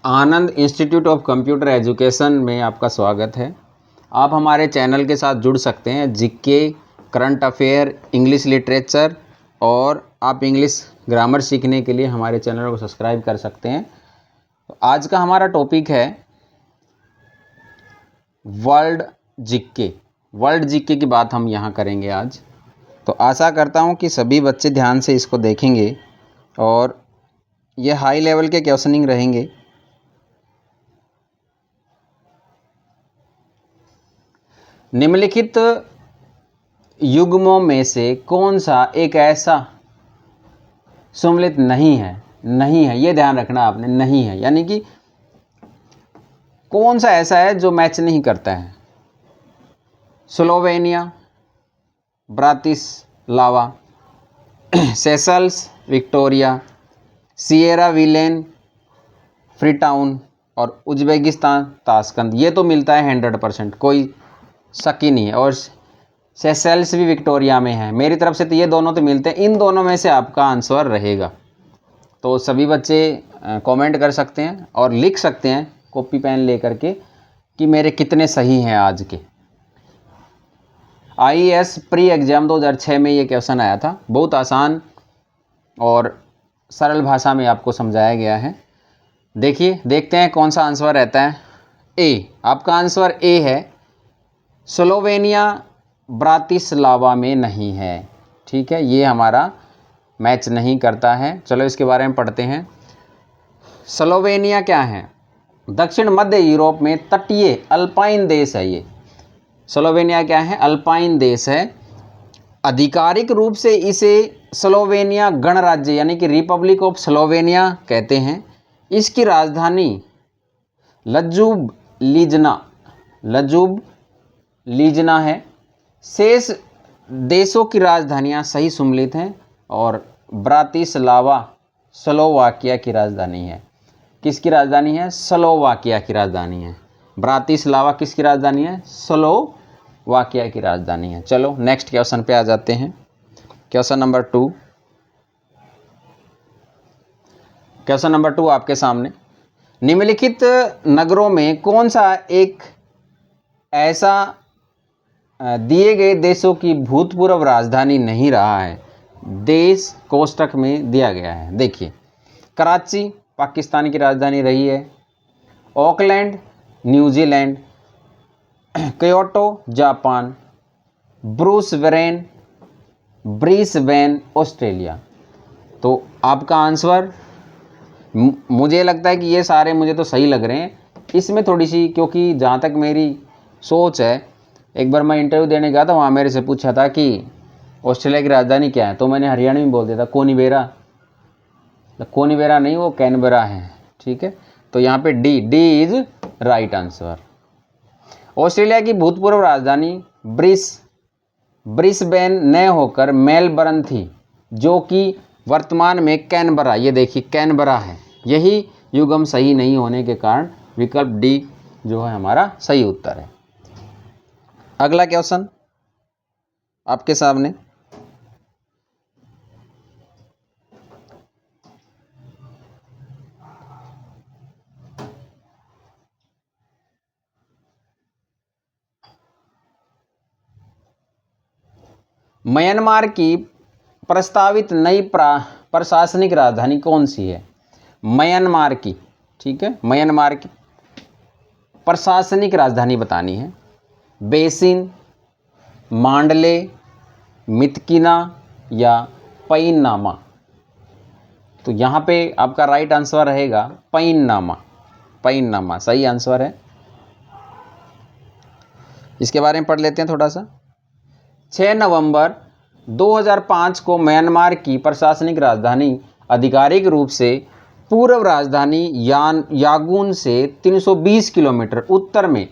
Anand institute of computer education में आपका स्वागत है। आप हमारे चैनल के साथ जुड़ सकते हैं। GK, current affair, English literature और आप इंग्लिश ग्रामर सीखने के लिए हमारे चैनल को सब्सक्राइब कर सकते हैं। तो आज का हमारा टॉपिक है वर्ल्ड जीके। वर्ल्ड जीके की बात हम यहाँ करेंगे आज। तो आशा करता हूँ कि सभी बच्चे ध्यान से इसको देखेंगे और ये हाई लेवल के क्वेश्चनिंग रहेंगे। निम्नलिखित युग्मों में से कौन सा एक ऐसा सम्मिलित नहीं है, ये ध्यान रखना आपने, नहीं है यानी कि कौन सा ऐसा है जो मैच नहीं करता है। Slovenia, Bratislava, Seychelles, Victoria, Sierra villain, Freetown और उज्बेकिस्तान, ताशकंद। ये तो मिलता है 100%, कोई शक ही नहीं है। और सेशल्स भी विक्टोरिया में है। मेरी तरफ से तो ये दोनों तो मिलते हैं। इन दोनों में से आपका आंसर रहेगा। तो सभी बच्चे कमेंट कर सकते हैं और लिख सकते हैं कॉपी पेन लेकर के कि मेरे कितने सही हैं आज के। आईएएस प्री एग्जाम 2006 में ये क्वेश्चन आया था। बहुत आसान और सरल भाषा में आपको समझाया गया है। देखिए, देखते हैं कौन सा आंसर रहता है। ए, आपका आंसर ए है। स्लोवेनिया ब्रातिस्लावा में नहीं है। ठीक है, ये हमारा मैच नहीं करता है। चलो इसके बारे में पढ़ते हैं। स्लोवेनिया क्या है? दक्षिण मध्य यूरोप में तटीय अल्पाइन देश है। ये स्लोवेनिया क्या है? अल्पाइन देश है। आधिकारिक रूप से इसे स्लोवेनिया गणराज्य यानी कि रिपब्लिक ऑफ स्लोवेनिया कहते हैं। इसकी राजधानी लजुब्लिजना है। शेष देशों की राजधानियां सही सम्मिलित हैं और ब्रातिस्लावा स्लोवाकिया की राजधानी है। किसकी राजधानी है? स्लोवाकिया की राजधानी है। ब्रातिस्लावा किसकी राजधानी है? स्लोवाकिया की राजधानी है। चलो नेक्स्ट क्वेश्चन पे आ जाते हैं। Question number 2। क्वेश्चन नंबर 2 आपके सामने। निम्नलिखित नगरों में कौन सा एक ऐसा दिए गए देशों की भूतपूर्व राजधानी नहीं रहा है? देश कोष्टक में दिया गया है। देखिए, कराची पाकिस्तान की राजधानी रही है। Auckland New Zealand, Kyoto Japan, Brisbane Australia. तो आपका आंसर, मुझे लगता है कि ये सारे मुझे तो सही लग रहे हैं। इसमें थोड़ी सी, क्योंकि जहाँ तक मेरी सोच है, एक बार मैं इंटरव्यू देने गया था, वहाँ मेरे से पूछा था कि ऑस्ट्रेलिया की राजधानी क्या है, तो मैंने हरियाणा में बोल दिया था कोनीबेरा नहीं, वो कैनबरा है। ठीक है, तो यहाँ पे D is right answer. Australia की भूतपूर्व राजधानी ब्रिस्बेन न होकर मेलबर्न थी, जो कि वर्तमान में कैनबरा, ये देखिए कैनबरा है। यही युग्म सही नहीं होने के कारण विकल्प डी जो है हमारा सही उत्तर है। अगला क्वेश्चन आपके सामने। म्यांमार की प्रस्तावित नई प्रशासनिक राजधानी कौन सी है? म्यांमार की, ठीक है, म्यांमार की प्रशासनिक राजधानी बतानी है। बेसिन, मांडले, मितकिना या पैननामा। तो यहाँ पे आपका राइट आंसर रहेगा पैननामा सही आंसर है। इसके बारे में पढ़ लेते हैं थोड़ा सा। 6 नवंबर 2005 को म्यांमार की प्रशासनिक राजधानी आधिकारिक रूप से पूर्व राजधानी यांगून से 320 किलोमीटर उत्तर में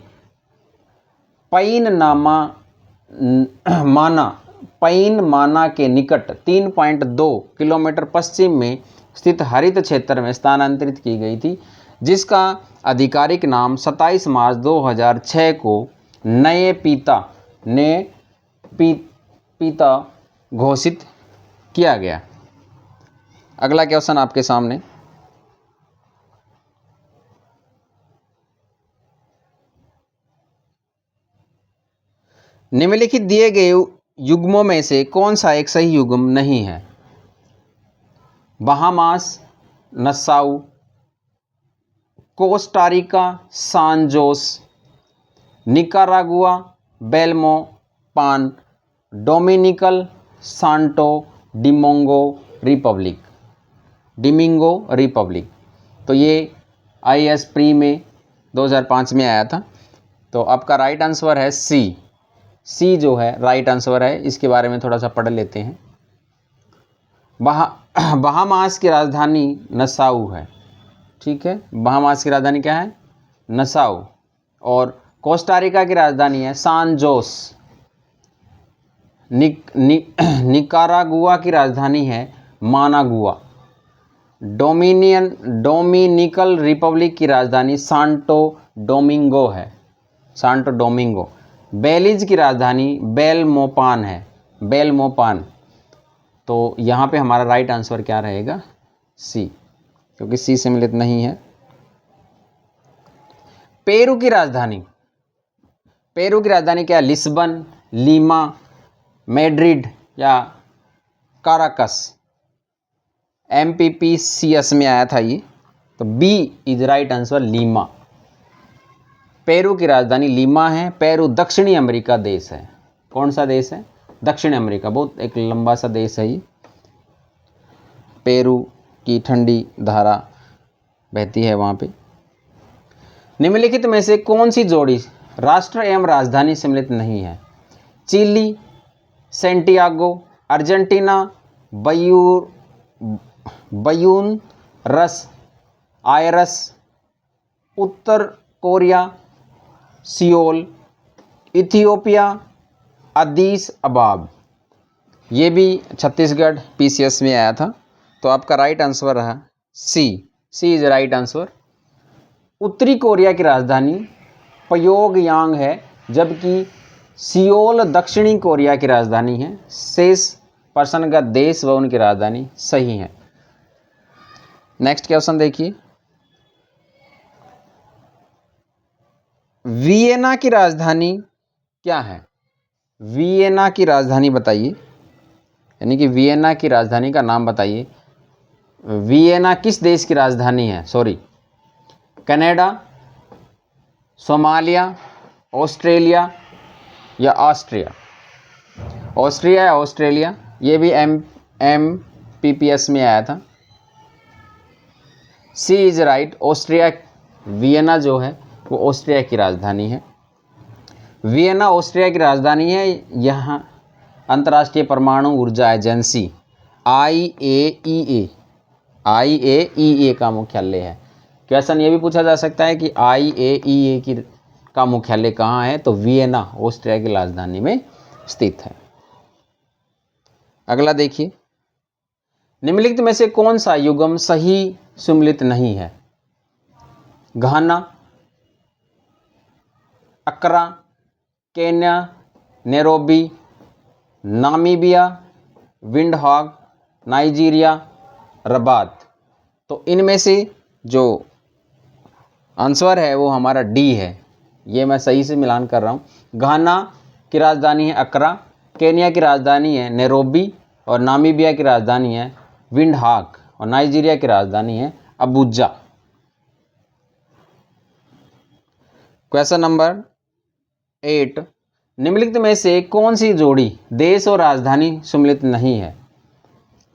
पैनमाना के निकट 3.2 किलोमीटर पश्चिम में स्थित हरित क्षेत्र में स्थानांतरित की गई थी, जिसका आधिकारिक नाम 27 मार्च 2006 को नए पिता घोषित किया गया। अगला क्वेश्चन आपके सामने। निम्नलिखित दिए गए युग्मों में से कौन सा एक सही युग्म नहीं है? बहामास, नसाउ, कोस्टारिका, सान जोस, निकारागुआ, बेल्मो, पान, डोमिनिकल, सांटो डिमोंगो रिपब्लिक। तो ये IAS प्री में 2005 में आया था। तो आपका राइट आंसर है सी जो है राइट आंसर है। इसके बारे में थोड़ा सा पढ़ लेते हैं। बहामास की राजधानी नसाउ है। ठीक है, बहामास की राजधानी क्या है? नसाउ। और कोस्टारिका की राजधानी है सान जोस। निकारागुआ की राजधानी है मानागुआ। डोमिनिकल रिपब्लिक की राजधानी सांटो डोमिंगो है, सांटो डोमिंगो। बेलीज की राजधानी बेलमोपान है, बेलमोपान। तो यहाँ पे हमारा राइट आंसर क्या रहेगा? सी, क्योंकि सी सम्मिलित नहीं है। पेरू की राजधानी क्या है? लिस्बन, लीमा, मैड्रिड या काराकस। MPPCS में आया था ये। तो B is right answer, Lima. Peru की राजधानी लीमा है। पेरू दक्षिणी अमेरिका देश है। कौन सा देश है? दक्षिण अमेरिका। बहुत एक लंबा सा देश है ये। पेरू की ठंडी धारा बहती है वहाँ पे। निम्नलिखित में से कौन सी जोड़ी राष्ट्र एवं राजधानी सम्मिलित नहीं है? चिली, सेंटियागो, अर्जेंटीना, बयून रस आयरस, उत्तर कोरिया, सियोल, इथियोपिया, अदीस अबाब। ये भी छत्तीसगढ़ PCS में आया था। तो आपका राइट आंसर रहा सी इज राइट आंसर। उत्तरी कोरिया की राजधानी प्योंगयांग है, जबकि सियोल दक्षिणी कोरिया की राजधानी है। शेष पर्सन का देश व उनकी राजधानी सही है। नेक्स्ट क्वेश्चन देखिए। वियना की राजधानी क्या है? वियना की राजधानी बताइए, यानी कि वियना की राजधानी का नाम बताइए। वियना किस देश की राजधानी है? कनाडा, सोमालिया, ऑस्ट्रेलिया या ऑस्ट्रिया? ऑस्ट्रिया या ऑस्ट्रेलिया? ये भी MPPS में आया था। सी इज राइट, ऑस्ट्रिया। वियना जो है वो ऑस्ट्रिया की राजधानी है। वियना ऑस्ट्रिया की राजधानी है। यहाँ अंतर्राष्ट्रीय परमाणु ऊर्जा एजेंसी IAEA का मुख्यालय है। क्वेश्चन ये भी पूछा जा सकता है कि IAEA का मुख्यालय कहाँ है? तो वियना ऑस्ट्रिया की राजधानी में स्थित है। अगला देखिए। निम्नलिखित में से कौन सा युग्म सही सम्मिलित नहीं है? Ghana, Accra, Kenya, Nairobi, Namibia, Windhoek, Nigeria, Rabat. तो इनमें से जो आंसर है वो हमारा डी है। ये मैं सही से मिलान कर रहा हूँ। घाना की राजधानी है अक्रा, केन्या की राजधानी है नैरोबी और नामीबिया की राजधानी है विंडहॉग और नाइजीरिया की राजधानी है अबुजा। Question number 8। निम्नलिखित में से कौन सी जोड़ी देश और राजधानी सम्मिलित नहीं है?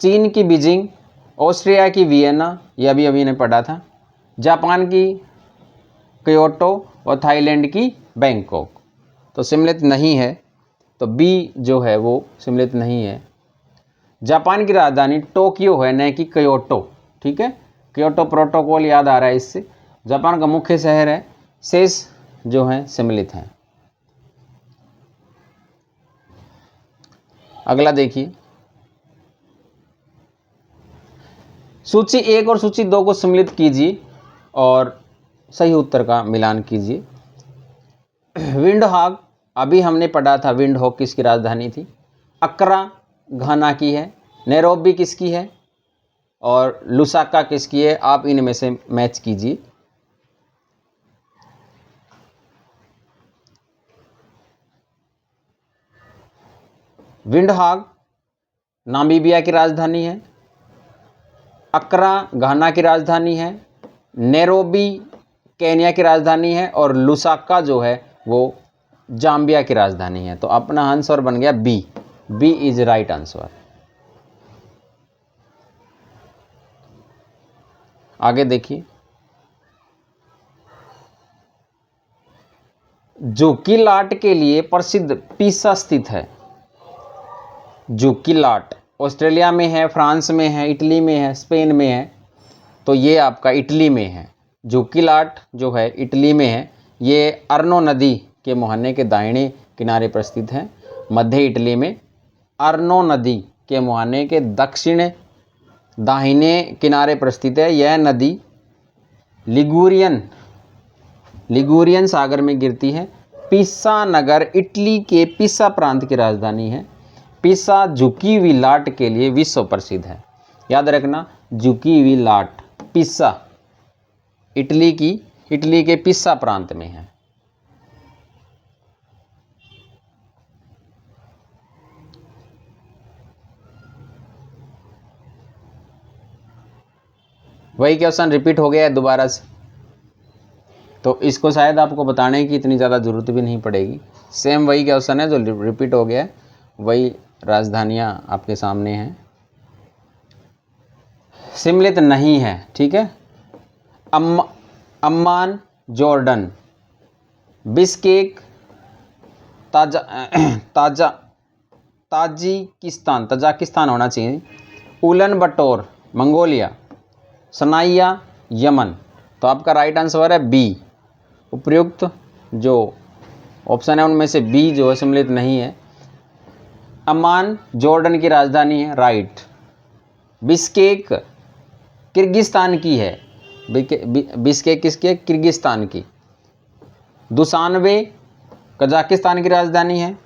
चीन की बीजिंग, ऑस्ट्रिया की वियना, यह भी अभी ने पढ़ा था, जापान की क्योटो और थाईलैंड की बैंकॉक। तो सम्मिलित नहीं है। तो बी जो है वो सम्मिलित नहीं है। जापान की राजधानी टोक्यो है, न कि क्योटो। ठीक है, क्योटो प्रोटोकॉल याद आ रहा है इससे। जापान का मुख्य शहर है। शेष जो है सम्मिलित हैं। अगला देखिए। सूची 1 और सूची 2 को सम्मिलित कीजिए और सही उत्तर का मिलान कीजिए। विंडहॉग अभी हमने पढ़ा था, विंडहॉग किसकी राजधानी थी? अक्रा घाना की है, नैरोबी किसकी है और लुसाका किसकी है? आप इनमें से मैच कीजिए। विंडहाग नामीबिया की राजधानी है। अक्रा घाना की राजधानी है। नैरोबी केन्या की राजधानी है। और लुसाका जो है वो जाम्बिया की राजधानी है। तो अपना आंसर बन गया B. B is right answer. आगे देखिए, जोकीलाट के लिए प्रसिद्ध पिसा स्थित है। जोकीलाट ऑस्ट्रेलिया में है, फ्रांस में है, इटली में है, स्पेन में है। तो ये आपका इटली में है। जोकीलाट जो है इटली में है। ये अर्नो नदी के मुहाने के दाहिने किनारे पर स्थित है। मध्य इटली में अर्नो नदी के मुहाने के दक्षिण दाहिने किनारे पर स्थित है। यह नदी लिगुरियन सागर में गिरती है। पिसा नगर इटली के पिसा प्रांत की राजधानी है। पिसा झुकी हुई लाट के लिए विश्व प्रसिद्ध है। याद रखना, झुकी हुई लाट पिसा इटली के पिसा प्रांत में है। वही क्वेश्चन रिपीट हो गया है दोबारा से, तो इसको शायद आपको बताने की इतनी ज़्यादा ज़रूरत भी नहीं पड़ेगी। सेम वही क्वेश्चन है जो रिपीट हो गया है, वही राजधानियाँ आपके सामने हैं। सम्मिलित नहीं है, ठीक है। अम्मान जॉर्डन, बिश्केक ताजिकिस्तान होना चाहिए। उलन बटोर मंगोलिया, सनाइया यमन। तो आपका राइट आंसर है बी। उपयुक्त जो ऑप्शन है उनमें से बी जो है सम्मिलित नहीं है। अम्मान जॉर्डन की राजधानी है, राइट। बिश्केक किर्गिस्तान की है। बिश्केक किसकी है? किर्गिस्तान की। दुशानबे कजाकिस्तान की राजधानी है।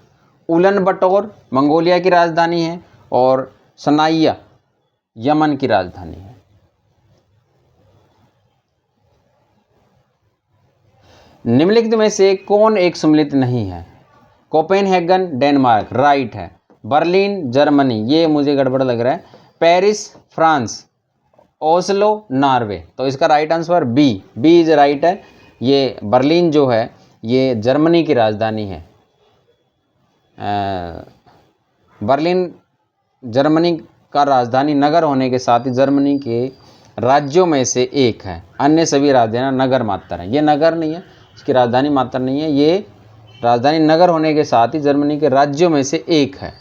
उलन बटोर मंगोलिया की राजधानी है। और सनाइया यमन की राजधानी है। निम्नलिखित में से कौन एक सम्मिलित नहीं है? कोपेनहेगन डेनमार्क, राइट है। बर्लिन जर्मनी, ये मुझे गड़बड़ लग रहा है। Paris France, Oslo Norway. तो इसका right answer B. B is right है। ये बर्लिन जो है ये जर्मनी की राजधानी है। बर्लिन जर्मनी का राजधानी नगर होने के साथ ही जर्मनी के राज्यों में से एक है। अन्य सभी राजधानियाँ नगर मात्र हैं। ये नगर नहीं है, इसकी राजधानी मात्र नहीं है। ये राजधानी नगर होने के साथ ही जर्मनी के राज्यों में से एक है।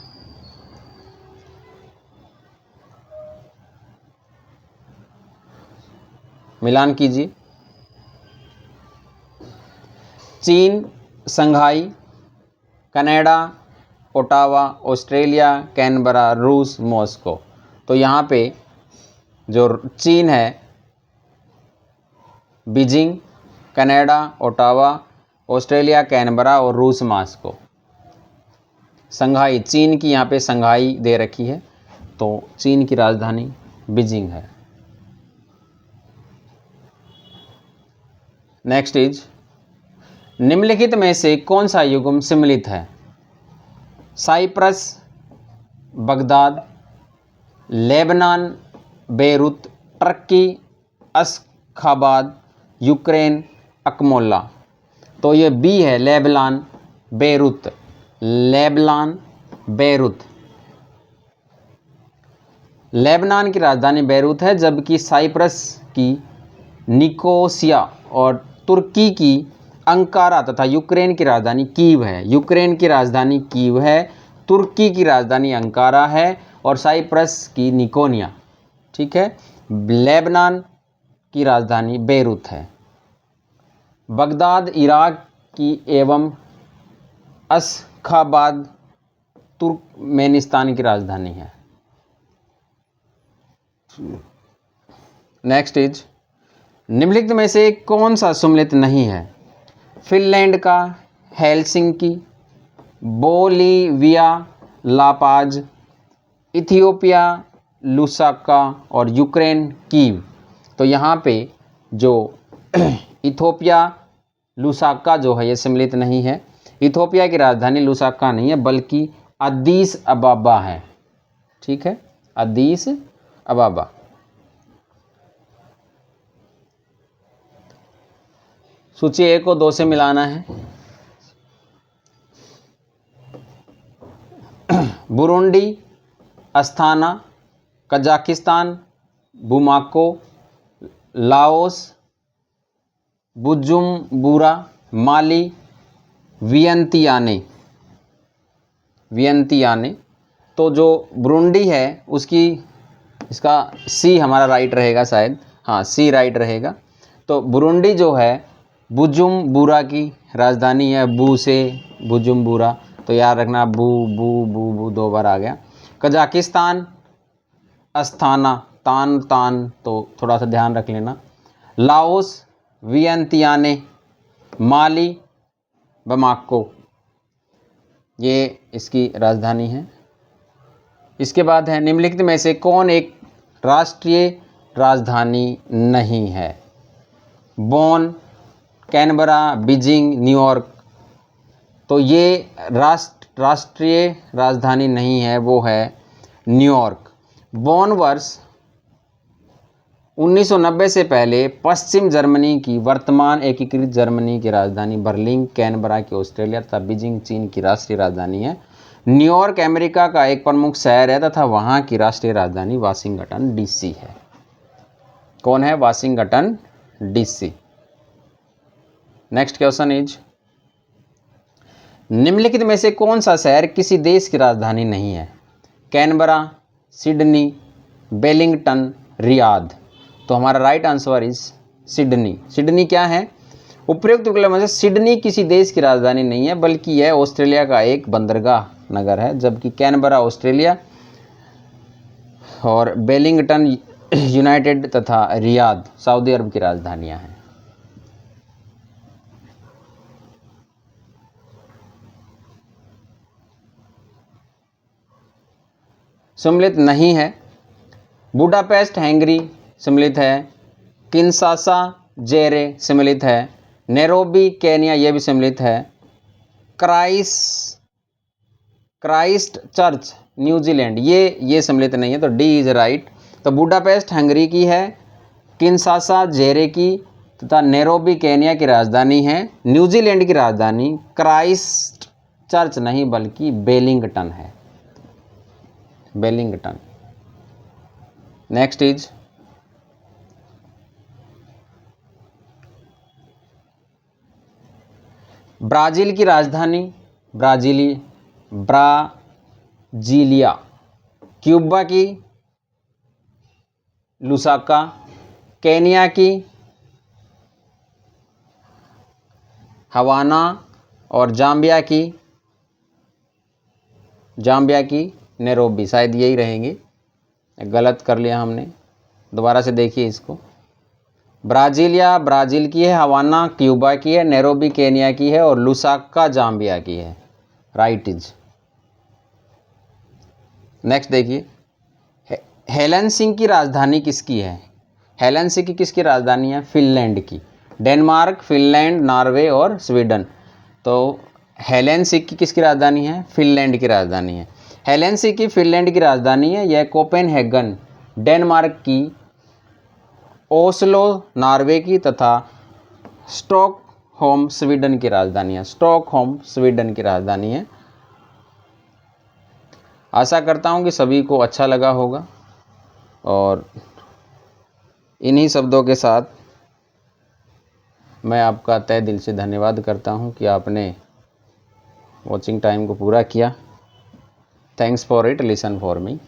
मिलान कीजिए। चीन Shanghai, Canada Ottawa, Australia Canberra, रूस मॉस्को। तो यहाँ पे जो चीन है Beijing, Canada Ottawa, Australia Canberra और रूस मॉस्को। शंघाई चीन की यहाँ पे शंघाई दे रखी है, तो चीन की राजधानी बीजिंग है। नेक्स्ट इज, निम्नलिखित में से कौन सा युग्म सम्मिलित है? Cyprus Baghdad, Lebanon Beirut, Turkey Ashgabat, Ukraine Akmola. तो ये बी है, Lebanon Beirut. Lebanon Beirut, Lebanon की राजधानी बेरूत है, जबकि साइप्रस की निकोसिया और तुर्की की अंकारा तथा यूक्रेन की राजधानी कीव है। यूक्रेन की राजधानी कीव है, तुर्की की राजधानी अंकारा है और साइप्रस की निकोनिया, ठीक है। लेबनान की राजधानी बेरूत है। बगदाद इराक की एवं अशखाबाद तुर्कमेनिस्तान की राजधानी है। नेक्स्ट इज, निम्नलिखित में से कौन सा सम्मिलित नहीं है? फिनलैंड का Helsinki, Bolivia La Paz, Ethiopia Lusaka और यूक्रेन कीव। तो यहाँ पे जो इथियोपिया लुसाका जो है ये सम्मिलित नहीं है। इथियोपिया की राजधानी लुसाका नहीं है, बल्कि अदीस अबाबा है। ठीक है, अदीस अबाबा। सूची 1 को 2 से मिलाना है। Burundi, Astana, Kazakhstan, Bamako, Laos, Bujumbura, Mali, Vientiane. Vientiane. तो जो बुरुंडी है उसकी, इसका सी हमारा राइट रहेगा शायद, हाँ सी राइट रहेगा। तो बुरुंडी जो है बुजुम्बुरा की राजधानी है, बू से बुजुम्बुरा, तो याद रखना बू बू बू बू 2 बार आ गया। कजाकिस्तान, अस्थाना, तान तान, तो थोड़ा सा ध्यान रख लेना। लाओस, वियंतियाने, माली, बमाको, ये इसकी राजधानी है। इसके बाद है निम्नलिखित में से कौन एक राष्ट्रीय राजधानी नहीं है? Bone, Canberra, Beijing, New York. तो ये राष्ट्रीय राजधानी नहीं है, वो है न्यूयॉर्क। बोन वर्ष 1990 से पहले पश्चिम जर्मनी की, वर्तमान एकीकृत जर्मनी की राजधानी बर्लिन, कैनबरा की ऑस्ट्रेलिया तथा बीजिंग चीन की राष्ट्रीय राजधानी है। न्यूयॉर्क अमेरिका का एक प्रमुख शहर है तथा वहाँ की राष्ट्रीय राजधानी वाशिंगटन डीसी है। कौन है? Washington DC. Next question is, निम्नलिखित में से कौन सा शहर किसी देश की राजधानी नहीं है? Canberra, Sydney, Wellington, Riyadh. तो हमारा right answer is Sydney. Sydney क्या है? उपयुक्त विकल्प में से सिडनी किसी देश की राजधानी नहीं है, बल्कि यह ऑस्ट्रेलिया का एक बंदरगाह नगर है, जबकि कैनबरा ऑस्ट्रेलिया और वेलिंगटन यूनाइटेड तथा रियाद सऊदी अरब की राजधानियां हैं। सम्मिलित नहीं है। बुडापेस्ट हंगरी सम्मिलित है। किंशासा जेरे सम्मिलित है। नैरोबी केन्या ये भी सम्मिलित है। क्राइस्ट चर्च न्यूजीलैंड ये सम्मिलित नहीं है, तो डी इज राइट। तो बुडापेस्ट हंगरी की है, किंशासा जेरे की तथा नैरोबी केन्या की राजधानी है। न्यूजीलैंड की राजधानी क्राइस्ट चर्च नहीं बल्कि वेलिंगटन है। वेलिंगटन। नेक्स्ट इज, ब्राजील की राजधानी ब्राजीलिया। क्यूबा की लुसाका। केन्या की हवाना और जाम्बिया की नैरोबी। शायद यही रहेंगे, गलत कर लिया हमने, दोबारा से देखिए इसको। ब्राजीलिया ब्राज़ील की है, हवाना क्यूबा की है, नैरोबी केन्या की है और लुसाका जाम्बिया की है। Right is. नेक्स्ट देखिए, हेलेंसिंकी की राजधानी किसकी है? हेलेंसिंकी किसकी राजधानी है? फिनलैंड की। डेनमार्क, फिनलैंड, नॉर्वे और स्वीडन। तो हेलेंसिंकी किसकी राजधानी है? फिनलैंड की राजधानी है। हेलेंसिंकी फिनलैंड की राजधानी है। यह कोपेनहेगन डेनमार्क की, ओस्लो नॉर्वे की तथा स्टॉकहोम स्वीडन की राजधानी है। स्टॉकहोम स्वीडन की राजधानी है। आशा करता हूं कि सभी को अच्छा लगा होगा और इन्हीं शब्दों के साथ मैं आपका तहे दिल से धन्यवाद करता हूं कि आपने वॉचिंग टाइम को पूरा किया। Thanks for it, listen for me.